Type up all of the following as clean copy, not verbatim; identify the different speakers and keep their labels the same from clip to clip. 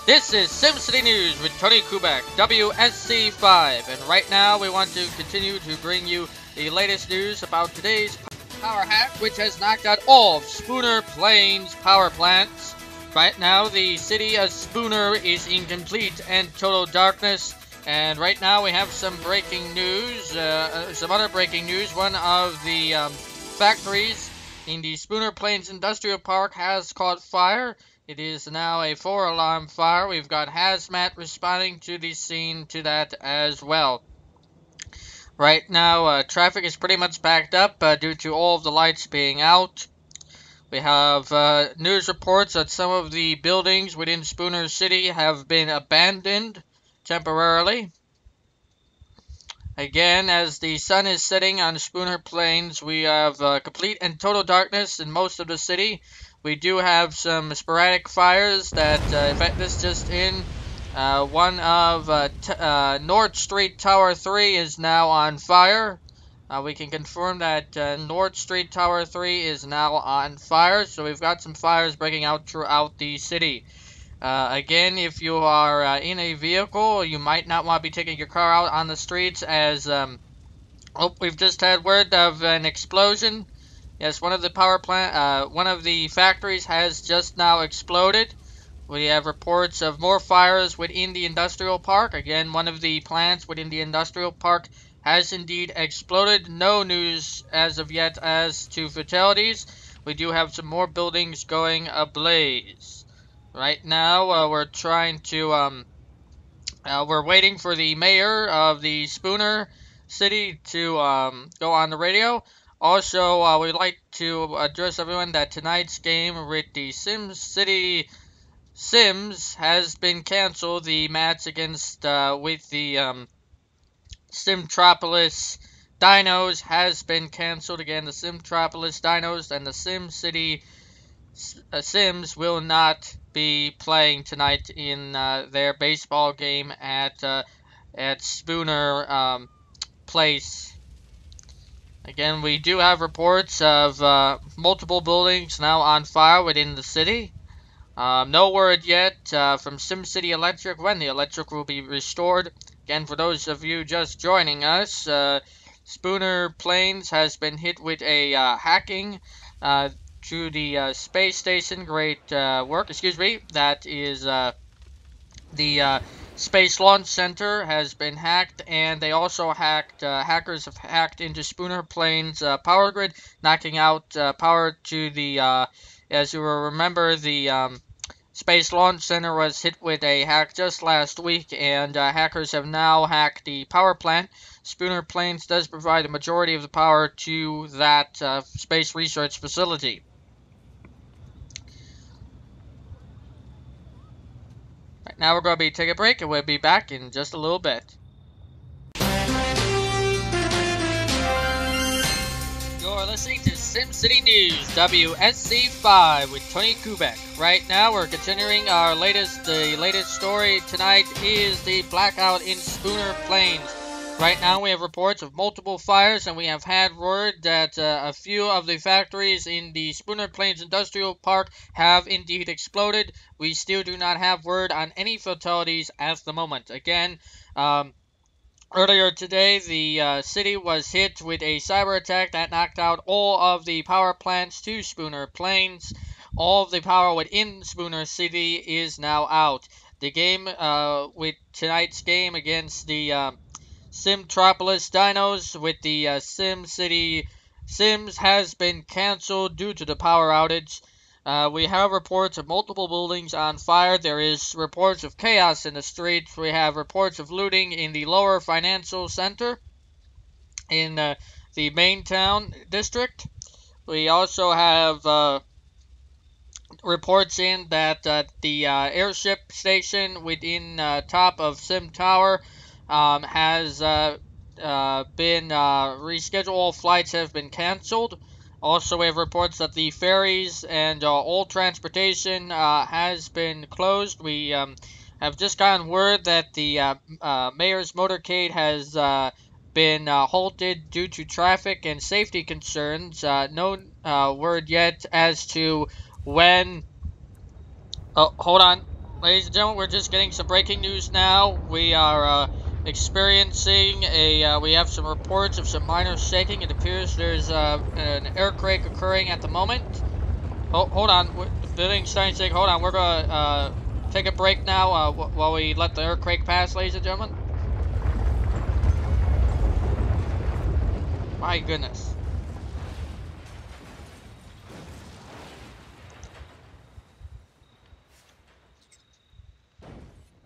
Speaker 1: This is SimCity News with Tony Kubek, WSC5, and right now we want to continue to bring you the latest news about today's power hack, which has knocked out all of Spooner Plains power plants. Right now, the city of Spooner is in complete and total darkness, and right now we have some breaking news, some other breaking news. One of the factories in the Spooner Plains Industrial Park has caught fire. It is now a 4-alarm fire. We've got Hazmat responding to the scene to that as well. Right now, traffic is pretty much backed up due to all of the lights being out. We have news reports that some of the buildings within Spooner City have been abandoned temporarily. Again, as the sun is setting on Spooner Plains, we have complete and total darkness in most of the city. We do have some sporadic fires that, in fact, this just in, one of North Street Tower 3 is now on fire. We can confirm that North Street Tower 3 is now on fire, so we've got some fires breaking out throughout the city. Again, if you are in a vehicle, you might not want to be taking your car out on the streets as, we've just had word of an explosion. Yes, one of the factories has just now exploded. We have reports of more fires within the industrial park. Again, one of the plants within the industrial park has indeed exploded. No news as of yet as to fatalities. We do have some more buildings going ablaze. Right now, we're trying to, we're waiting for the mayor of the Spooner City to go on the radio. Also, we'd like to address everyone that tonight's game with the Simcity Sims has been canceled. The match against with the Simtropolis Dinos has been canceled. Again, the Simtropolis Dinos and the Simcity Sims will not be playing tonight in their baseball game at Spooner Place. Again, we do have reports of multiple buildings now on fire within the city. No word yet from SimCity Electric when the electric will be restored. Again, for those of you just joining us, Spooner Plains has been hit with a hacking to the space station. Great work. Excuse me. That is the Space Launch Center has been hacked, and they also hacked, hackers have hacked into Spooner Plains power grid, knocking out power to the, as you will remember, the Space Launch Center was hit with a hack just last week, and hackers have now hacked the power plant. Spooner Plains does provide the majority of the power to that space research facility. Right now we're going to be taking a break, and we'll be back in just a little bit. You're listening to SimCity News, WSC5 with Tony Kubek. Right now we're continuing our latest story tonight is the blackout in Spooner Plains. Right now we have reports of multiple fires, and we have had word that a few of the factories in the Spooner Plains Industrial Park have indeed exploded. We still do not have word on any fatalities at the moment. Again, earlier today, the city was hit with a cyberattack that knocked out all of the power plants to Spooner Plains. All of the power within Spooner City is now out. The game, with tonight's game against the Simtropolis Dinos with the Simcity Sims has been cancelled due to the power outage. We have reports of multiple buildings on fire. There is reports of chaos in the streets. We have reports of looting in the lower financial center in the main town district. We also have reports in that the airship station within top of Sim Tower has been rescheduled. All flights have been canceled. Also, we have reports that the ferries and all transportation has been closed. We have just gotten word that the mayor's motorcade has been halted due to traffic and safety concerns. No word yet as to when... Oh, hold on. Ladies and gentlemen, we're just getting some breaking news now. We are experiencing we have some reports of some minor shaking. It appears there's an earthquake occurring at the moment. Hold on, the building's starting to shake. Hold on, we're gonna take a break now while we let the earthquake pass, ladies and gentlemen. My goodness.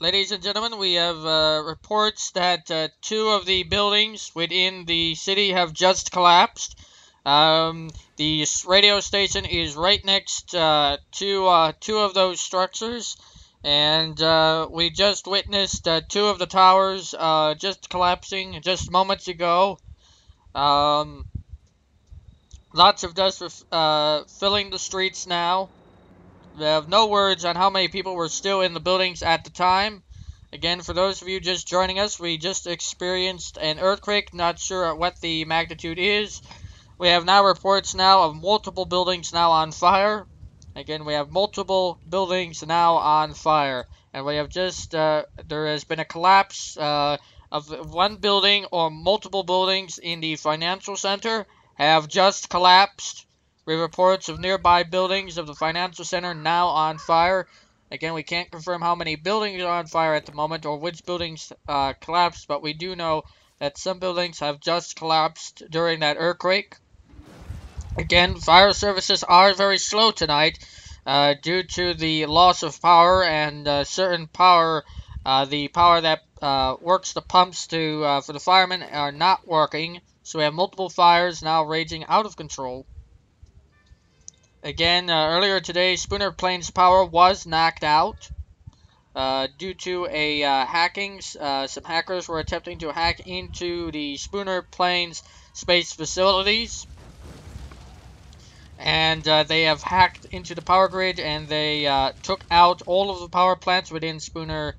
Speaker 1: Ladies and gentlemen, we have reports that two of the buildings within the city have just collapsed. The radio station is right next to two of those structures, and we just witnessed two of the towers just collapsing just moments ago. Um, Lots of dust filling the streets now. We have no words on how many people were still in the buildings at the time. Again, for those of you just joining us, we just experienced an earthquake. Not sure what the magnitude is. We have now reports now of multiple buildings now on fire. Again, we have multiple buildings now on fire. And we have just, there has been a collapse of one building or multiple buildings in the financial center have just collapsed. We have reports of nearby buildings of the financial center now on fire. Again, we can't confirm how many buildings are on fire at the moment or which buildings collapsed, but we do know that some buildings have just collapsed during that earthquake. Again, fire services are very slow tonight due to the loss of power and certain power, the power that works the pumps to for the firemen are not working. So we have multiple fires now raging out of control. Again, earlier today, Spooner Plains power was knocked out due to a hacking. Some hackers were attempting to hack into the Spooner Plains space facilities. And they have hacked into the power grid, and they took out all of the power plants within Spooner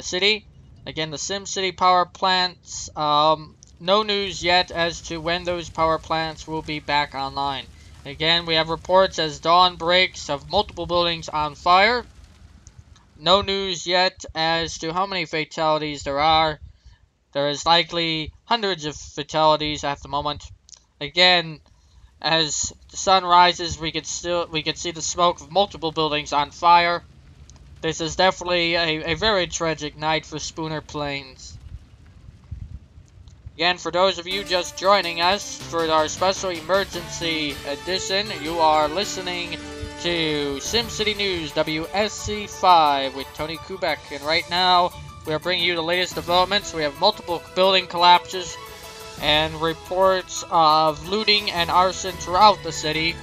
Speaker 1: City. Again, the Simcity Power Plants, no news yet as to when those power plants will be back online. Again, we have reports as dawn breaks of multiple buildings on fire. No news yet as to how many fatalities there are. There is likely hundreds of fatalities at the moment. Again, as the sun rises, we could see the smoke of multiple buildings on fire. This is definitely a very tragic night for Spooner Plains. Again, for those of you just joining us for our special emergency edition, you are listening to SimCity News WSC5 with Tony Kubek, and right now we are bringing you the latest developments. We have multiple building collapses and reports of looting and arson throughout the city.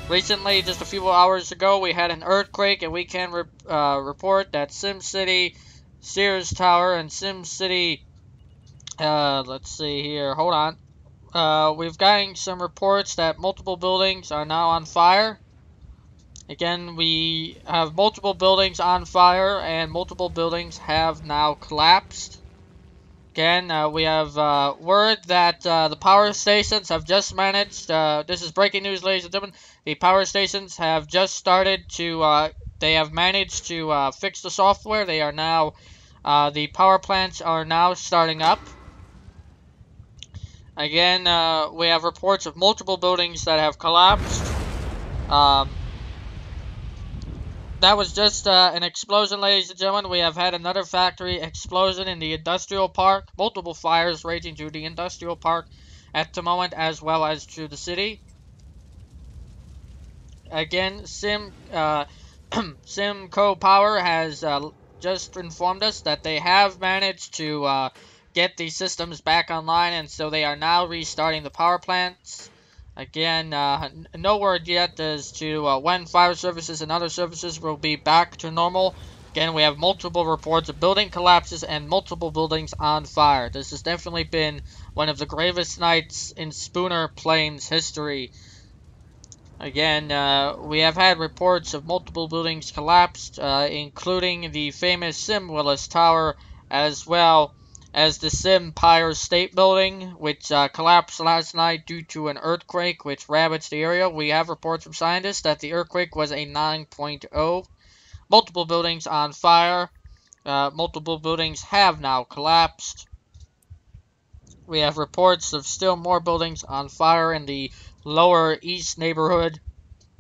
Speaker 1: Recently, just a few hours ago, we had an earthquake, and we can report that SimCity Sears Tower and SimCity, let's see here, hold on. We've gotten some reports that multiple buildings are now on fire. Again, we have multiple buildings on fire, and multiple buildings have now collapsed. Again, we have word that the power stations have just managed, this is breaking news, ladies and gentlemen, the power stations have just started to, they have managed to fix the software. They are now, the power plants are now starting up. Again, we have reports of multiple buildings that have collapsed. That was just an explosion, ladies and gentlemen. We have had another factory explosion in the industrial park. Multiple fires raging through the industrial park at the moment, as well as through the city. Again, Simco Power has just informed us that they have managed to get these systems back online, and so they are now restarting the power plants. Again, no word yet as to when fire services and other services will be back to normal. Again, we have multiple reports of building collapses and multiple buildings on fire. This has definitely been one of the gravest nights in Spooner Plains history. Again, we have had reports of multiple buildings collapsed, including the famous Sim Willis Tower, as well as the Empire State Building, which collapsed last night due to an earthquake which ravaged the area. We have reports from scientists that the earthquake was a 9.0. multiple buildings on fire. Multiple buildings have now collapsed. We have reports of still more buildings on fire in the lower east neighborhood.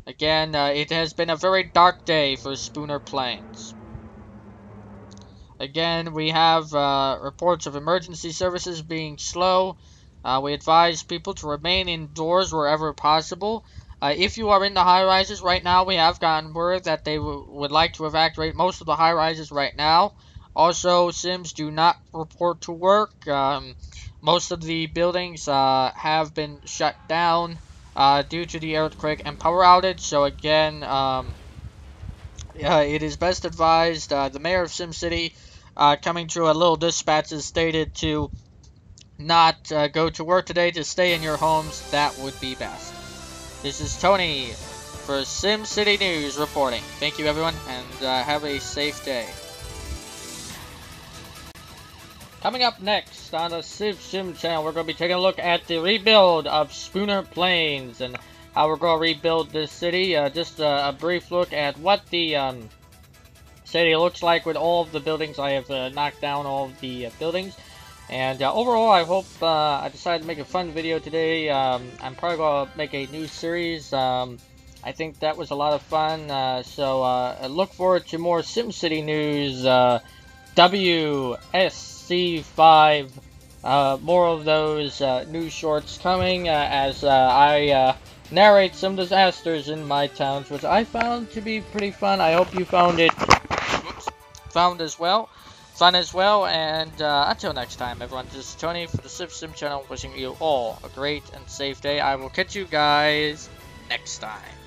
Speaker 1: Again, it has been a very dark day for Spooner Plains. Again, we have reports of emergency services being slow. We advise people to remain indoors wherever possible. If you are in the high-rises right now, we have gotten word that they would like to evacuate most of the high-rises right now. Also, Sims do not report to work. Most of the buildings have been shut down due to the earthquake and power outage. So again, it is best advised. The mayor of SimCity, coming through a little dispatch, is stated to not go to work today, to stay in your homes. That would be best. This is Tony for SimCity News reporting. Thank you, everyone, and have a safe day. Coming up next on the Sim channel, we're going to be taking a look at the rebuild of Spooner Plains and how we're going to rebuild this city. Just a brief look at what the city looks like with all of the buildings. I have knocked down all of the buildings. And overall, I hope I decided to make a fun video today. I'm probably going to make a new series. I think that was a lot of fun. So look forward to more SimCity news. WSC5. More of those news shorts coming as I narrate some disasters in my towns, which I found to be pretty fun. I hope you found it fun as well. And until next time, everyone, this is Tony for the Sim channel, wishing you all a great and safe day. I will catch you guys next time.